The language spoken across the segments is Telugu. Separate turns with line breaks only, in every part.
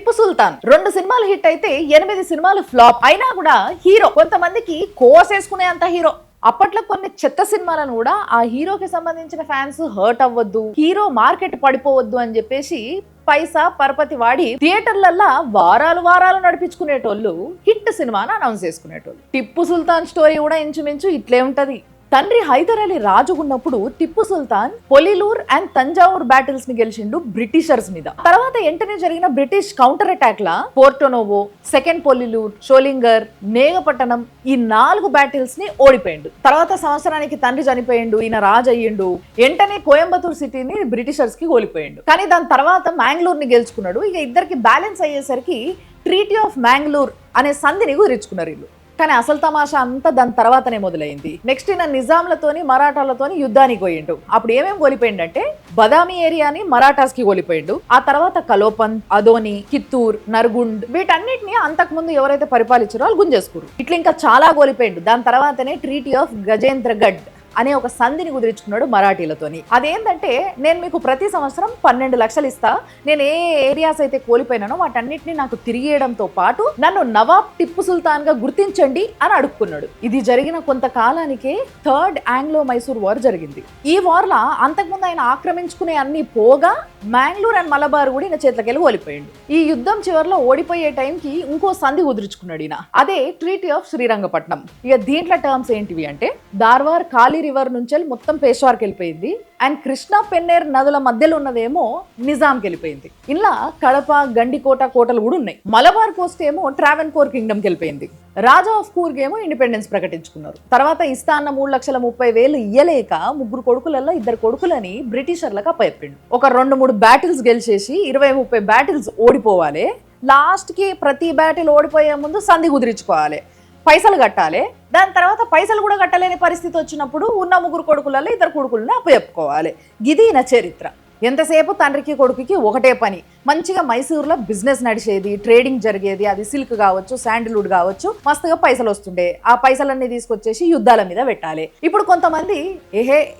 టిప్పు సుల్తాన్ 2 సినిమాలు హిట్ అయితే 8 సినిమాలు ఫ్లాప్ అయినా కూడా హీరో కొంతమందికి కోసేసుకునే అంత హీరో. అప్పట్లో కొన్ని చెత్త సినిమాలను కూడా ఆ హీరోకి సంబంధించిన ఫ్యాన్స్ హర్ట్ అవ్వద్దు, హీరో మార్కెట్ పడిపోవద్దు అని చెప్పేసి పైసా పరపతి వాడి థియేటర్లల్లా వారాలు నడిపించుకునేటోళ్ళు హిట్ సినిమాను అనౌన్స్ చేసుకునేటోళ్ళు. టిప్పు సుల్తాన్ స్టోరీ కూడా ఇంచుమించు ఇట్లే ఉంటది. తండ్రి హైదర్ అలీ రాజు ఉన్నప్పుడు టిప్పు సుల్తాన్ పొలిలూర్ అండ్ తంజావూర్ బ్యాటిల్స్ ని గెలిచిండు బ్రిటిషర్స్ మీద. తర్వాత వెంటనే జరిగిన బ్రిటిష్ కౌంటర్ అటాక్ లా పోర్టోనోవో, సెకండ్ పొలిలూర్, షోలింగర్, నేగపట్టణం ఈ 4 బ్యాటిల్స్ ని ఓడిపోయిండు. తర్వాత సంవత్సరానికి తండ్రి చనిపోయిండు, ఈయన రాజు అయ్యిండు. వెంటనే కోయంబత్తూర్ సిటీని బ్రిటిషర్స్ కి ఓడిపోయిండు. కానీ దాని తర్వాత మ్యాంగ్లూర్ ని గెలుచుకున్నాడు. ఇక ఇద్దరికి బ్యాలెన్స్ అయ్యేసరికి ట్రీటీ ఆఫ్ మ్యాంగ్లూర్ అనే సంధిని గురించుకున్నారు వీళ్ళు. కానీ అసలు తమాషా అంతా దాని తర్వాతనే మొదలైంది. నెక్స్ట్ ఈయన నిజాంలతోని మరాఠాలతోని యుద్ధానికి పోయిండు. అప్పుడు ఏమేమి కోల్పోయిండంటే బదామి ఏరియాని మరాఠాస్ కి కోల్పోయిండు. ఆ తర్వాత కలోపన్, అదోని, కిత్తూర్, నర్గుండ్ వీటన్నిటిని అంతకు ముందు ఎవరైతే పరిపాలించారో వాళ్ళు గుంజేసుకురు. ఇట్లా ఇంకా చాలా కోల్పోయిండు. దాని తర్వాతనే ట్రీటీ ఆఫ్ గజేంద్రగఢ్ అనే ఒక సంధిని కుదిరించుకున్నాడు మరాఠీలతోని. అదేంటంటే నేను మీకు ప్రతి సంవత్సరం 12 లక్షలు ఇస్తా, నేను ఏ ఏరియాస్ అయితే కోల్పోయినానో వాటన్నిటిని నాకు తిరిగేయడంతో పాటు నన్ను నవాబ్ టిప్పు సుల్తాన్ గా గుర్తించండి అని అడుక్కున్నాడు. ఇది జరిగిన కొంతకాలానికే థర్డ్ ఆంగ్లో మైసూర్ వార్ జరిగింది. ఈ వార్ లా అంతకుముందు ఆయన ఆక్రమించుకునే అన్ని పోగా మ్యాంగ్లూర్ అండ్ మలబార్ కూడా ఈయన చేతికి ఓడిపోయిండు. ఈ యుద్ధం చివరిలో ఓడిపోయే టైంకి ఇంకో సంధి కుదుర్చుకున్నాడు ఈయన, అదే ట్రీటీ ఆఫ్ శ్రీరంగపట్నం. ఇక దీంట్లో టర్మ్స్ ఏంటివి అంటే దార్వార్ కాళీ రివర్ నుంచి మొత్తం పేష్వార్కి వెళ్ళిపోయింది అండ్ కృష్ణా పెన్నేర్ నదుల మధ్యలో ఉన్నదేమో నిజాంకి వెళ్ళిపోయింది. ఇలా కడప, గండికోట కోటలు కూడా ఉన్నాయి. మలబార్ కోస్ట్ ఏమో ట్రావెన్కోర్ కింగ్డమ్కి వెళ్ళిపోయింది. రాజా ఆఫ్ కూర్గ్ ఏమో ఇండిపెండెన్స్ ప్రకటించుకున్నారు. తర్వాత ఇస్తా అన్న 3,30,000 ఇయ్యలేక 3 కొడుకులలో 2 కొడుకులని బ్రిటిషర్లకు అప్పచెప్పిండు. ఒక 2-3 బ్యాటిల్స్ గెలిచేసి 20-30 బ్యాటిల్స్ ఓడిపోవాలి. లాస్ట్ కి ప్రతి బ్యాటిల్ ఓడిపోయే ముందు సంధి కుదిరించుకోవాలి, పైసలు కట్టాలి. దాని తర్వాత పైసలు కూడా కట్టలేని పరిస్థితి వచ్చినప్పుడు ఉన్న 3 కొడుకులలో 2 కొడుకులని అప్పచెప్పుకోవాలి. గిది నా చరిత్ర. ఎంతసేపు తండ్రికి కొడుకుకి ఒకటే పని. మంచిగా మైసూర్లో బిజినెస్ నడిచేది, ట్రేడింగ్ జరిగేది. అది సిల్క్ కావచ్చు, శాండిల్వుడ్ కావచ్చు. మస్తుగా పైసలు వస్తుండే. ఆ పైసలన్నీ తీసుకొచ్చేసి యుద్ధాల మీద పెట్టాలి. ఇప్పుడు కొంతమంది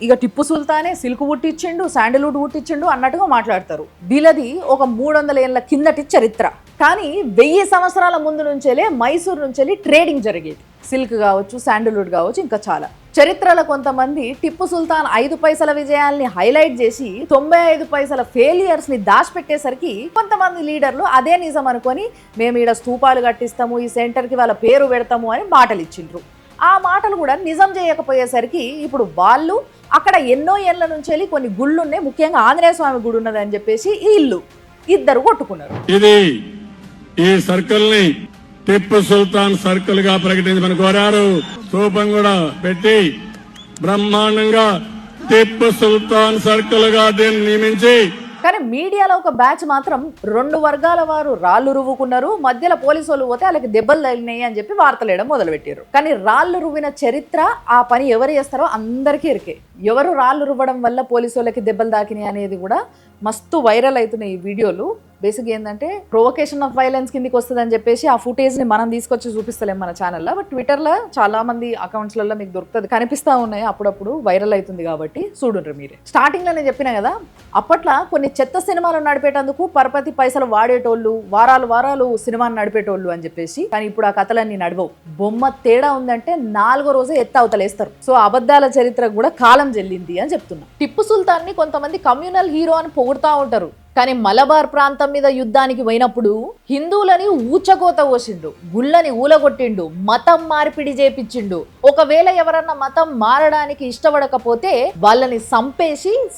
ఇక టిప్పు సుల్తానే సిల్క్ పుట్టించిండు, శాండిల్వుడ్ పుట్టించిండు అన్నట్టుగా మాట్లాడతారు. వీళ్ళది ఒక 300 ఏళ్ల కిందటి చరిత్ర. కానీ 1000 సంవత్సరాల ముందు నుంచేలే మైసూర్ నుంచెల్లి ట్రేడింగ్ జరిగేది. సిల్క్ కావచ్చు, శాండిల్వుడ్ కావచ్చు, ఇంకా చాలా. చరిత్రలో కొంతమంది టిప్పు సుల్తాన్ 5 పైసల విజయాల్ని హైలైట్ చేసి 95 పైసల ఫెయిలియర్స్ ని దాచిపెట్టేసరికి కొంతమంది లీడర్లు అదే నిజం అనుకొని మేము ఈడ స్తూపాలు కట్టిస్తాము, ఈ సెంటర్ కి వాళ్ళ పేరు పెడతాము అని మాటలు ఇచ్చిండ్రు. ఆ మాటలు కూడా నిజం చేయకపోయేసరికి ఇప్పుడు వాళ్ళు అక్కడ ఎన్నో ఏళ్ల నుంచి కొన్ని గుళ్ళున్నాయి, ముఖ్యంగా ఆంజనేయ స్వామి గుడి ఉన్నది అని చెప్పేసి ఇద్దరు కొట్టుకున్నారు.
ఈ సర్కిల్ ని టిప్పు సుల్తాన్ సర్కిల్ గా ప్రకటించమని కోరారు. స్తూపం కూడా పెట్టి బ్రహ్మాండంగా టిప్పు సుల్తాన్ సర్కిల్ గా దీన్ని నియమించి.
కానీ మీడియాలో ఒక బ్యాచ్ మాత్రం 2 వర్గాల వారు రాళ్లు రువ్వుకున్నారు, మధ్యలో పోలీసు వాళ్ళు పోతే వాళ్ళకి దెబ్బలు తగిలినాయి అని చెప్పి వార్తలు వేయడం మొదలుపెట్టారు. కానీ రాళ్లు రువ్విన చరిత్ర, ఆ పని ఎవరు చేస్తారో అందరికీ ఎరికే. ఎవరు రాళ్లు రువ్వడం వల్ల పోలీసు వాళ్ళకి దెబ్బలు తాకినాయి అనేది కూడా మస్తు వైరల్ అవుతున్నాయి ఈ వీడియోలు. బేసిక్ ఏంటంటే ప్రొవొకేషన్ ఆఫ్ వైలెన్స్ కిందికి వస్తుంది అని చెప్పేసి ఆ ఫుటేజ్ ని మనం తీసుకొచ్చి చూపిస్తలేం మన ఛానల్లో. బట్ ట్విట్టర్లో చాలా మంది అకౌంట్స్లలో మీకు దొరుకుతుంది, కనిపిస్తూ ఉన్నాయి, అప్పుడప్పుడు వైరల్ అవుతుంది. కాబట్టి చూడండి మీరే. స్టార్టింగ్ లో నేను చెప్పిన కదా, అప్పట్లో కొన్ని చెత్త సినిమాలు నడిపేటందుకు పరపతి పైసలు వాడేటోళ్ళు, వారాలు సినిమాను నడిపేటోళ్ళు అని చెప్పేసి. కానీ ఇప్పుడు ఆ కథలన్నీ నడవవు. బొమ్మ తేడా ఉందంటే 4వ రోజే అవతలేస్తారు. సో అబద్ధాల చరిత్ర కూడా కాలం చెల్లింది అని చెప్తున్నా. టిప్పు సుల్తాన్ ని కొంతమంది కమ్యూనల్ హీరో అని పొగుడుతూ ఉంటారు. కానీ మలబార్ ప్రాంతం మీద యుద్ధానికి పోయినప్పుడు హిందువులని ఊచకోత పోసిండు, గుళ్ళని ఊలగొట్టిండు, మతం మార్పిడి చేపించిండు. ఒకవేళ ఎవరన్నా మతం మారడానికి ఇష్టపడకపోతే వాళ్ళని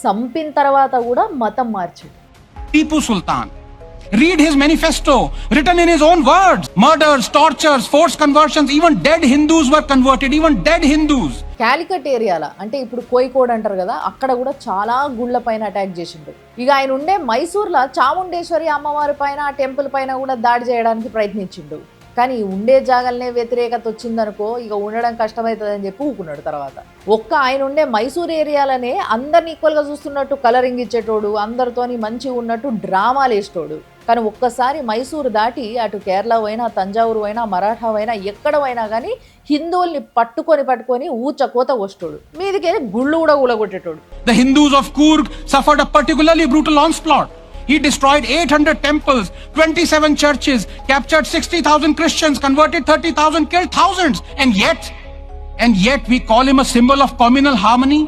చంపిన తర్వాత కూడా మతం మార్చిండు.
Tipu Sultan read his manifesto written in his own words. Murders, tortures, forced conversions, even dead Hindus were converted, even dead Hindus.
Calicut ఏరియాల అంటే ఇప్పుడు కోయికోడ్ అంటారు కదా, అక్కడ కూడా చాలా గుళ్ళ పైన అటాక్ చేసిండు. ఇక ఆయన ఉండే మైసూర్లో చాముండేశ్వరి అమ్మవారి పైన, టెంపుల్ పైన కూడా దాడి చేయడానికి ప్రయత్నించిండు. కానీ ఉండే జాగాలనే వ్యతిరేకత వచ్చిందనుకో ఇక ఉండడం కష్టమవుతుందని చెప్పి ఊకున్నాడు. తర్వాత ఆయన ఉండే మైసూర్ ఏరియాలనే అందరిని ఈక్వల్గా చూస్తున్నట్టు కలరింగ్ ఇచ్చేటోడు, అందరితోని మంచిగా ఉన్నట్టు డ్రామాలు వేసేటోడు. కానీ ఒక్కసారి మైసూరు దాటి అటు కేరళ పోయినా, తంజావూరు పోయినా, మరాఠా పోయినా, ఎక్కడ పోయినా కానీ హిందువుల్ని పట్టుకొని ఊచకోత వస్తాడు. మీదికి గుళ్ళు కూడా ఊలగొట్టేటోడు.
The Hindus of Coorg suffered a particularly brutal onslaught. He destroyed 800 temples, 27 churches, captured 60,000 Christians, converted 30,000, killed thousands. And yet we call him a symbol of communal harmony.